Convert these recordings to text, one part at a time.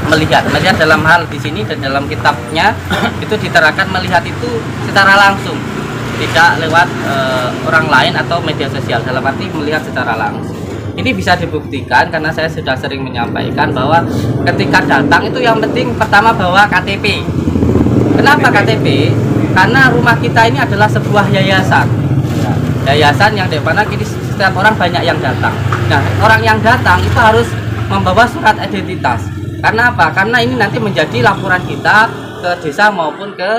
melihat dalam hal di sini dan dalam kitabnya itu diterangkan melihat itu secara langsung, tidak lewat orang lain atau media sosial, dalam arti melihat secara langsung. Ini bisa dibuktikan karena saya sudah sering menyampaikan bahwa ketika datang itu yang penting pertama bawa KTP. Kenapa KTP? Karena rumah kita ini adalah sebuah yayasan. Yayasan yang di mana kini setiap orang banyak yang datang. Nah, orang yang datang itu harus membawa surat identitas. Karena apa? Karena ini nanti menjadi laporan kita ke desa maupun ke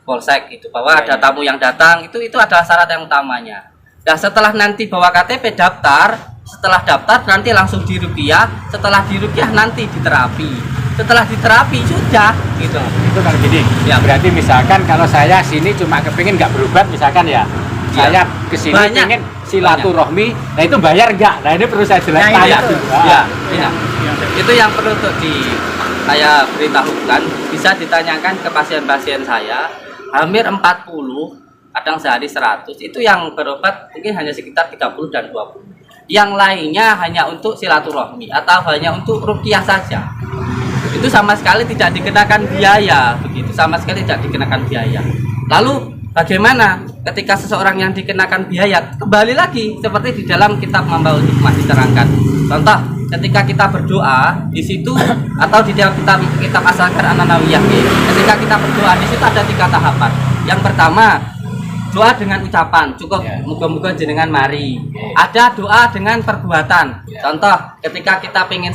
polsek gitu, bahwa ada tamu yang datang, itu adalah syarat yang utamanya. Nah, setelah nanti bawa KTP daftar, setelah daftar nanti langsung diruqyah, setelah diruqyah nanti diterapi. Setelah diterapi sudah gitu. Itu kan gini. Ya, berarti misalkan kalau saya sini cuma kepingin nggak berobat misalkan ya. Saya kesini pengen silaturahmi, nah itu bayar enggak? Nah ini perlu saya jelaskan. Itu yang perlu untuk saya beritahukan. Bisa ditanyakan ke pasien-pasien saya, hampir 40, kadang sehari 100, itu yang berobat mungkin hanya sekitar 30 dan 20. Yang lainnya hanya untuk silaturahmi atau hanya untuk ruqyah saja. Itu sama sekali tidak dikenakan biaya, begitu, sama sekali tidak dikenakan biaya. Lalu bagaimana ketika seseorang yang dikenakan biaya? Kembali lagi seperti di dalam kitab Mambaul Hikmah diterangkan. Contoh, ketika kita berdoa di situ atau di dalam kitab As-Sakar An-Nawawiyah, ketika kita berdoa di situ ada 3 tahapan. Yang pertama, doa dengan ucapan, cukup muga-muga jenengan mari. Ada doa dengan perbuatan. Contoh, ketika kita ingin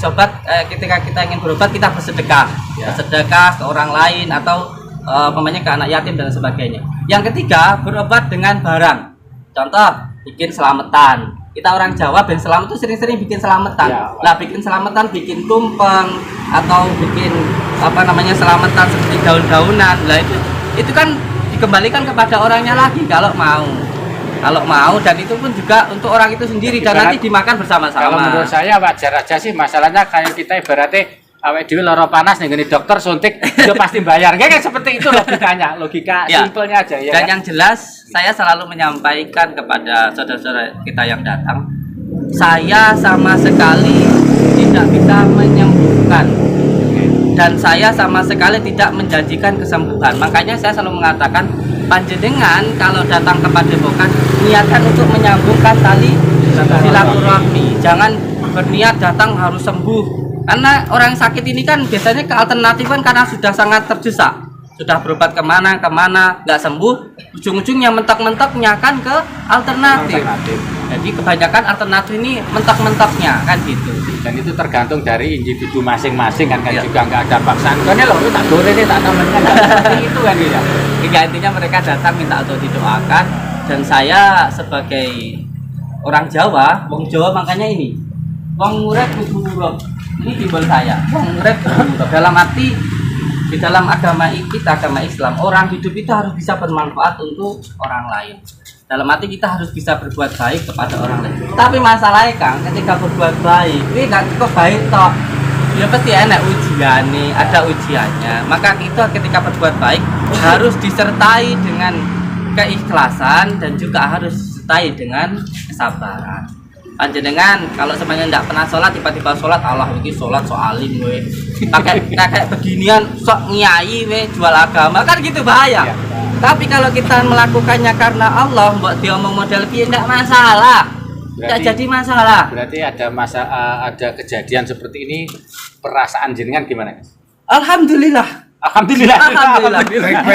ketika kita ingin berobat, kita bersedekah, bersedekah ke orang lain atau ke anak yatim dan sebagainya. Yang ketiga, berobat dengan barang. Contoh, bikin selamatan. Kita orang Jawa ben selamat itu sering-sering bikin selamatan. Lah bikin selamatan, bikin tumpeng atau bikin selamatan seperti daun-daunan. Lah itu kan dikembalikan kepada orangnya lagi kalau mau. Kalau mau, dan itu pun juga untuk orang itu sendiri dan nanti dimakan bersama-sama. Kalau menurut saya wajar aja sih, masalahnya kayak kita ibaratnya awake dhewe lara panas ning dokter suntik dia pasti bayar. Kayak seperti itu logikanya, logika simpelnya aja ya. Dan yang jelas saya selalu menyampaikan kepada saudara-saudara kita yang datang, saya sama sekali tidak bisa menyembuhkan dan saya sama sekali tidak menjanjikan kesembuhan. Makanya saya selalu mengatakan, panjenengan kalau datang ke Padepokan niatkan untuk menyambungkan tali silaturahmi. Jangan berniat datang harus sembuh. Karena orang sakit ini kan biasanya kealternatifan karena sudah sangat terdesak, sudah berobat kemana nggak sembuh, ujung-ujungnya mentok-mentoknya kan ke alternatif. Jadi kebanyakan alternatif ini mentok-mentoknya kan gitu. Dan itu tergantung dari individu masing-masing kan juga nggak ada paksaan. Karena loh tak boleh nih tak temennya seperti itu kan ya. Hingga intinya mereka datang minta untuk didoakan, dan saya sebagai orang Jawa, wong Jawa makanya ini, wong urip kudu urip. Ini simbol saya, urip dalam arti di dalam agama kita, agama Islam, orang hidup itu harus bisa bermanfaat untuk orang lain. Dalam arti kita harus bisa berbuat baik kepada orang lain. Tapi masalahnya Kang, ketika berbuat baik, ini nggak cukup baik toh. Ya pasti enak ujian nih, ada ujiannya. Maka kita ketika berbuat baik harus disertai dengan keikhlasan dan juga harus disertai dengan kesabaran. Panjenengan kalau semuanya tidak pernah sholat, tiba-tiba sholat, Allah ini sholat soalim we, pakai beginian sok nyai we, jual agama kan gitu bahaya. Tapi kalau kita melakukannya karena Allah, buat dia ngomong model piye tidak masalah, tidak jadi masalah. Berarti ada kejadian seperti ini, perasaan jenengan gimana? Alhamdulillah.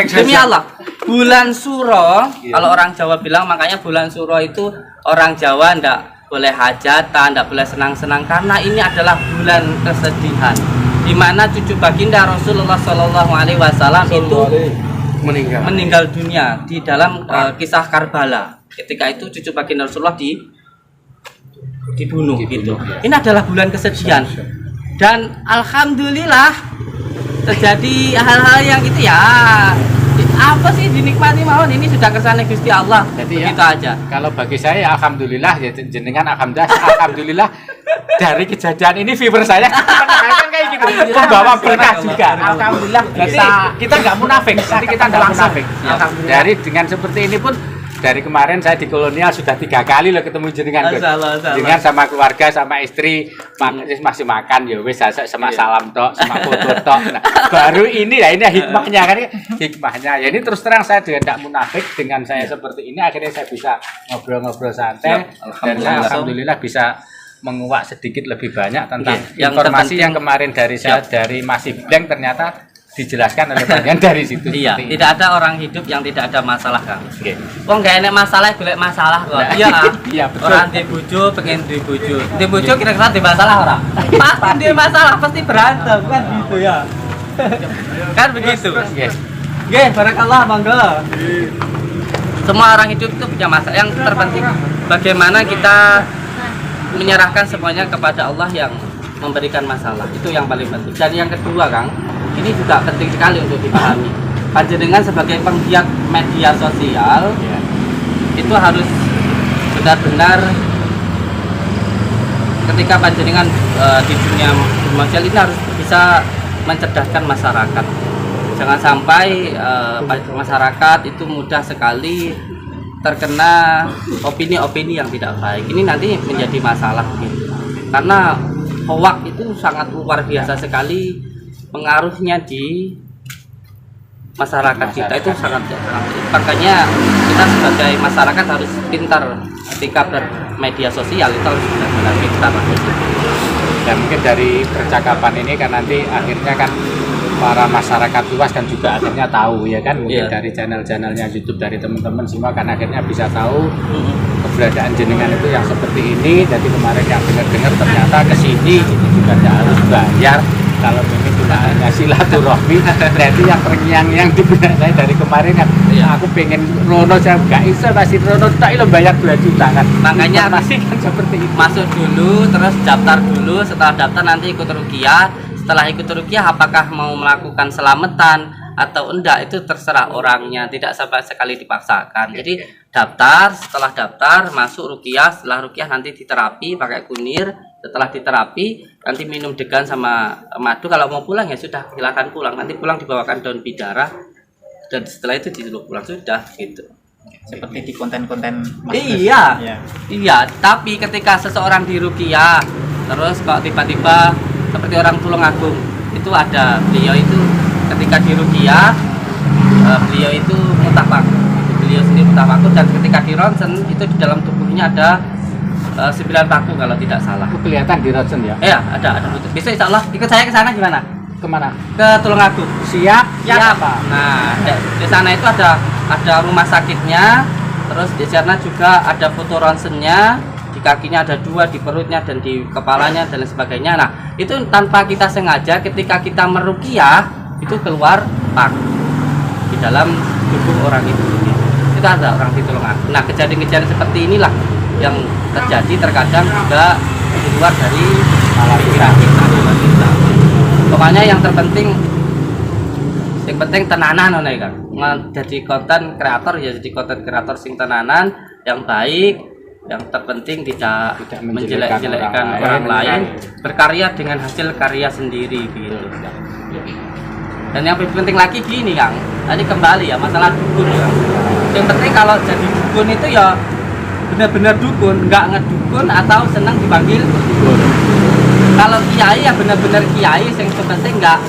Demi Allah, bulan Suro, kalau orang Jawa bilang, makanya bulan Suro itu orang Jawa ndak boleh hajatan, tidak boleh senang-senang karena ini adalah bulan kesedihan, di mana cucu baginda Rasulullah Shallallahu Alaihi Wasallam itu meninggal dunia di dalam kisah Karbala. Ketika itu cucu baginda Rasulullah dibunuh gitu. Ini adalah bulan kesedihan, dan alhamdulillah terjadi hal-hal yang itu ya. Apa sih dinikmati mawon, ini sudah kersane Gusti Allah. Jadi begitu aja. Kalau bagi saya alhamdulillah ya jenengan alhamdulillah dari kejadian ini viewer saya kan kayak gitu membawa berkah juga. Alhamdulillah bisa kita nggak munafik. Jadi kita nggak munafik. Dari dengan seperti ini pun dari kemarin saya di kolonial sudah 3 kali loh ketemu jenengan, Gus. Jenengan sama keluarga sama istri masih makan ya wis sama salam tok, sama foto tok. Nah, baru ini ya ini hikmahnya kan, hikmahnya. Ya ini terus terang saya juga tidak munafik dengan saya seperti ini, akhirnya saya bisa ngobrol-ngobrol santai dan saya alhamdulillah bisa menguak sedikit lebih banyak tentang informasi yang kemarin dari saya dari Mas Ibdeng ternyata dijelaskan oleh bagian dari situ. Iya, tidak ada orang hidup yang tidak ada masalah, Kang. Oke. Wong gak enak masalah, golek masalah kok. Iya, iya, betul. Orang di bojo pengen di bojo. Di bojo kira-kira di masalah ora? Pasti di masalah, pasti berantem kan gitu ya. Kan begitu. Nggih, barakallah, monggo. Semua orang hidup itu punya masalah. Yang terpenting bagaimana kita menyerahkan semuanya kepada Allah yang memberikan masalah. Itu yang paling penting. Dan yang kedua, Kang, ini juga penting sekali untuk dipahami. Panjenengan sebagai penggiat media sosial itu harus benar-benar ketika panjenengan di dunia sosial ini harus bisa mencerdaskan masyarakat. Jangan sampai masyarakat itu mudah sekali terkena opini-opini yang tidak baik. Ini nanti menjadi masalah gitu. Karena hoax itu sangat luar biasa sekali pengaruhnya di masyarakat kita itu sangat. Makanya kita sebagai masyarakat harus pintar ketika bermedia sosial, itu harus benar-benar pintar. Dan mungkin dari percakapan ini kan nanti akhirnya kan para masyarakat luas kan juga akhirnya tahu ya kan, mungkin dari channel-channelnya YouTube dari teman-teman semua kan akhirnya bisa tahu keberadaan jenengan itu yang seperti ini. Jadi kemarin yang dengar-dengar ternyata kesini ini juga tidak harus bayar. Kalau ini tidak hanya silaturahmi, berarti yang terngiang-ngiang di benak saya dari kemarin kan, aku pengen Rono, saya nggak bisa masih Rono, tak lo bayar 2 juta kan. Makanya masih kan seperti itu. Masuk dulu, terus daftar dulu, setelah daftar nanti ikut ruqyah. Setelah ikut ruqyah, apakah mau melakukan selamatan atau enggak itu terserah orangnya, tidak sampai sekali dipaksakan. Jadi daftar, setelah daftar masuk ruqyah, setelah ruqyah nanti diterapi pakai kunir. Setelah diterapi nanti minum degan sama madu. Kalau mau pulang ya sudah, silakan pulang. Nanti pulang dibawakan daun bidara dan setelah itu disuruh pulang, sudah gitu. Seperti di konten-konten iya. Tapi ketika seseorang di ruqyah terus kok tiba-tiba seperti orang Tulungagung itu ada, beliau itu ketika di ruqyah beliau itu mutafakur, beliau sendiri mutafakur, dan ketika di ronsen itu di dalam tubuhnya ada 9 paku kalau tidak salah. Itu kelihatan di ronsen ya? Iya, ada. Bisa insya Allah ikut saya ke sana gimana? Kemana? Ke Tulungagung. Siap. Nah, di sana itu ada rumah sakitnya, terus di sana juga ada foto ronsennya, di kakinya ada 2, di perutnya dan di kepalanya dan lain sebagainya. Nah, itu tanpa kita sengaja ketika kita meruqyah itu keluar pak di dalam tubuh orang itu. Itu ada orang di Tulungagung. Nah, kejadian-kejadian seperti inilah yang terjadi terkadang juga di luar dari pikiran kita. Pokoknya yang terpenting tenanan nih Kang. Jadi konten kreator ya, jadi konten kreator sing tenanan yang baik. Yang terpenting tidak menjelek-jelekkan orang lain, berkarya dengan hasil karya sendiri gitu. Dan yang lebih penting lagi gini Kang, tadi kembali ya masalah dukun ya. Yang penting kalau jadi dukun itu ya benar-benar dukun, nggak ngedukun atau senang dipanggil dukun. Kalau kiai ya benar-benar kiai, yang penting nggak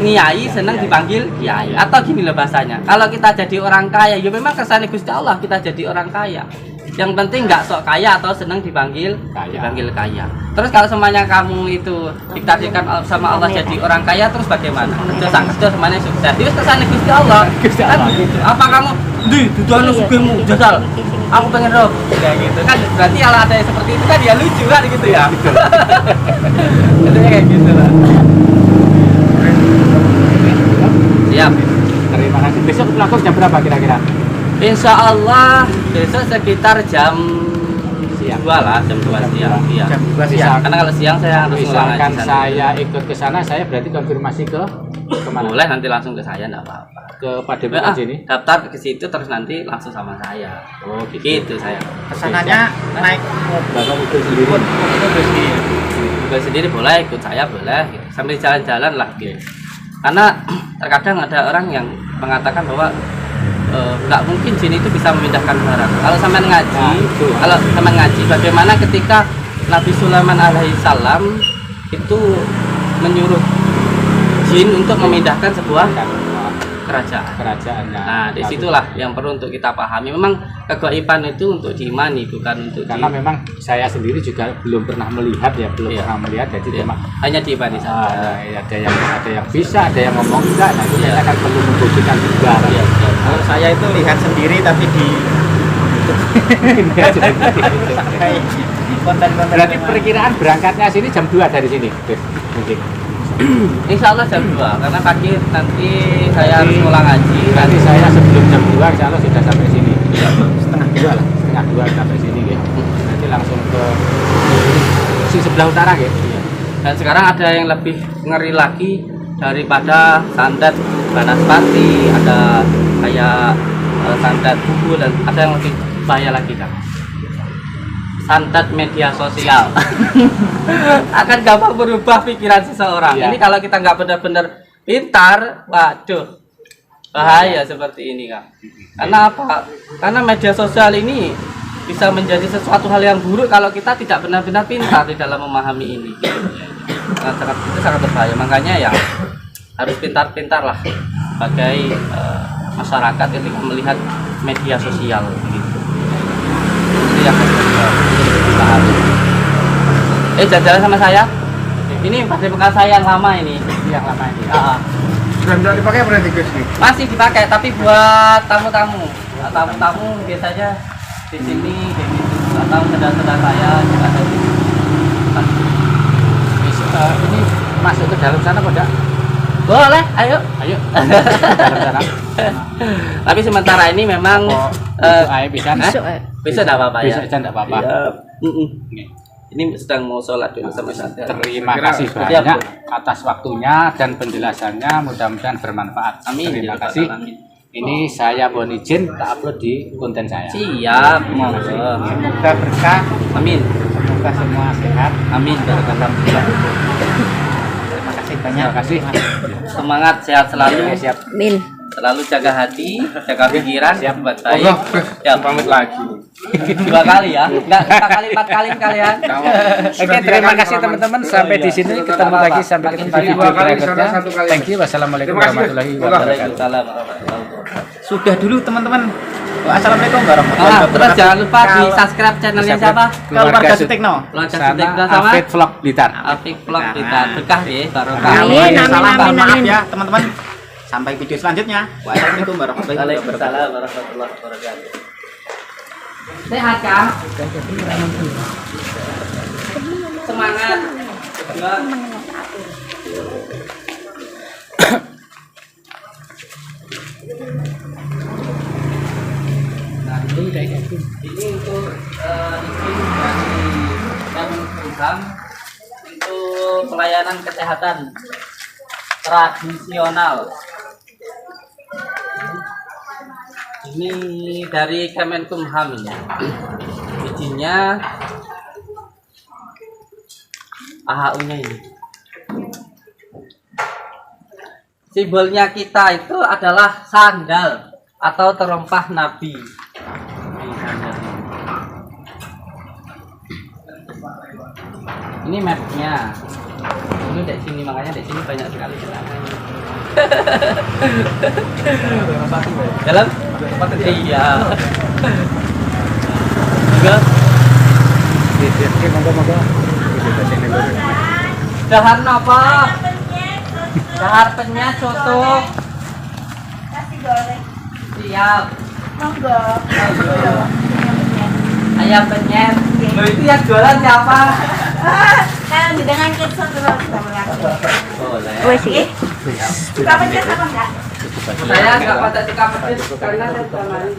kiai senang dipanggil kiai. Atau gini loh bahasanya, kalau kita jadi orang kaya ya memang kersane Gusti Allah kita jadi orang kaya. Yang penting nggak sok kaya atau senang dipanggil kaya. Terus kalau semuanya kamu itu ditakdirkan sama Allah jadi orang kaya, terus bagaimana? Kerja semuanya sukses. Terus kersane Gusti Allah. Kan gitu. Apa kamu di dudono sugihmu jajal? Aku pengen roh kayak gitu kan, berarti kalau ada yang seperti itu kan dia lucu kan gitu ya. Jadi kayak gitu lah. Siap. Terima kasih. Besok laku jam berapa kira-kira? Insya Allah besok sekitar jam 2 lah, jam 2 siang. Iya. Jam 2 siang. Karena kalau siang saya harus misalkan saya ikut ke sana, saya berarti konfirmasi ke kemana? Boleh nanti langsung ke saya, enggak apa-apa. Ke Padepokan aja ini? Daftar ke situ terus nanti langsung sama saya. Oh gitu. Gitu saya. Kesananya naik Bapak mobil sendiri? Mobil sendiri boleh, ikut saya boleh. Gitu. Sambil jalan-jalan lah gitu. Karena terkadang ada orang yang mengatakan bahwa nggak mungkin jin itu bisa memindahkan barang. Kalau sampean ngaji, Nah, itu. kalau sampean ngaji, bagaimana ketika Nabi Sulaiman alaihissalam itu menyuruh jin untuk memindahkan sebuah kerajaan. Kerajaannya. Nah, disitulah yang perlu untuk kita pahami. Memang kegaiban itu untuk diimani, bukan untuk Karena memang saya sendiri juga belum pernah melihat ya, belum Iya. pernah melihat, jadi Iya. cuma hanya diimani saja. ada yang bisa, ada yang ngomong enggak, nah itu Iya. kita kan perlu membuktikan juga. Iya, iya. Kalau saya itu lihat sendiri tapi di konten-konten. Berarti perkiraan berangkatnya sini jam 2 dari sini, Beb, mungkin. Insya Allah jam 2 karena pagi nanti saya harus pulang ngaji. Nanti saya sebelum jam 2 insya Allah sudah sampai sini. Setengah 2 lah. Setengah 2 sampai sini ya. Nanti langsung ke si sebelah utara ya. Dan sekarang ada yang lebih ngeri lagi daripada sandat banaspati, ada kayak sandat buku, dan ada yang lebih bahaya lagi kan, santet media sosial. Akan gampang berubah pikiran seseorang. Iya. Ini kalau kita nggak benar-benar pintar, waduh, bahaya seperti ini kan. Karena apa? Karena media sosial ini bisa menjadi sesuatu hal yang buruk kalau kita tidak benar-benar pintar di dalam memahami ini. Itu sangat berbahaya. Makanya ya harus pintar-pintar lah sebagai masyarakat ketika melihat media sosial gitu. Itu yang harus kita pahami. Jalan-jalan sama saya. Ini pakai bekas saya yang lama ini. Yang lama ini. Sudah tidak dipakai berarti guys nih. Masih dipakai tapi buat tamu-tamu. Nah, tamu-tamu biasanya di sini kayak gitu. Atau saudara-saudara saya juga ada di sini. Ini masuk ke dalam sana kok enggak? Boleh, ayo. Ayo. Dalam sana. Tapi sementara ini memang Besok ayo bisa. bisa enggak apa-apa ya. Bisa aja enggak apa-apa. Iya. Oke. Ini sedang mau sholat dulu sama saya. Terima kasih Siap, banyak Bu. atas waktunya dan penjelasannya, mudah-mudahan bermanfaat. Amin. Terima Ya kasih. Rabbal Alamin. Ini saya mohon izin tak upload di konten saya. Siap, monggo. Semoga berkah, Amin. semoga semua sehat. Amin. Alhamdulillah. Terima kasih banyak. Terima kasih. Semangat, sehat selalu. Oke, siap. Min. Selalu jaga hati, jaga pikiran, Siap. buat baik. Allah, Beb, Ya, pamit lagi. 2 kali ya. Enggak 4 kali 4 kali kalian. Oke, terima kasih teman-teman. Sampai di sini ketemu lagi, sampai ketemu di video berikutnya. Thank you. Wassalamualaikum Terima kasih, warahmatullahi Beb. wabarakatuh. Waalaikumsalam warahmatullahi wabarakatuh. Sudah dulu teman-teman. Assalamualaikum warahmatullahi Terus wabarakatuh. jangan lupa di subscribe channelnya siapa? Keluarga Sutikno. Keluarga Sana Sutikno sama Afid Vlog Blitar. Afik Vlog kita berkah ya, barokah. Amin, amin, Salam, amin, maaf amin. ya teman-teman. Sampai video selanjutnya. Wassalamualaikum warahmatullahi wabarakatuh. Waalaikumsalam warahmatullahi wabarakatuh. Sehat Kang? Semangat. Berjuang. Nah, ini untuk izin dari Kemenkumham untuk pelayanan kesehatan tradisional. Ini dari Kemenkumham ini. Izinnya AHU-nya ini. Simbolnya kita itu adalah sandal atau terempah Nabi. Ini mapnya. Ini dari sini, makanya dari sini banyak sekali kenangannya. Dalam? Iya. Enggak. Dahar napa? Dahar penyet soto. Nasi goreng. Siap. Monggo. Ayam penyet. Loh, itu yang jualan siapa? Kalau dengan ketchup terus Boleh. Wes sih. Suka pedas apa enggak? Saya nggak pada suka pedes karena saya suka manis.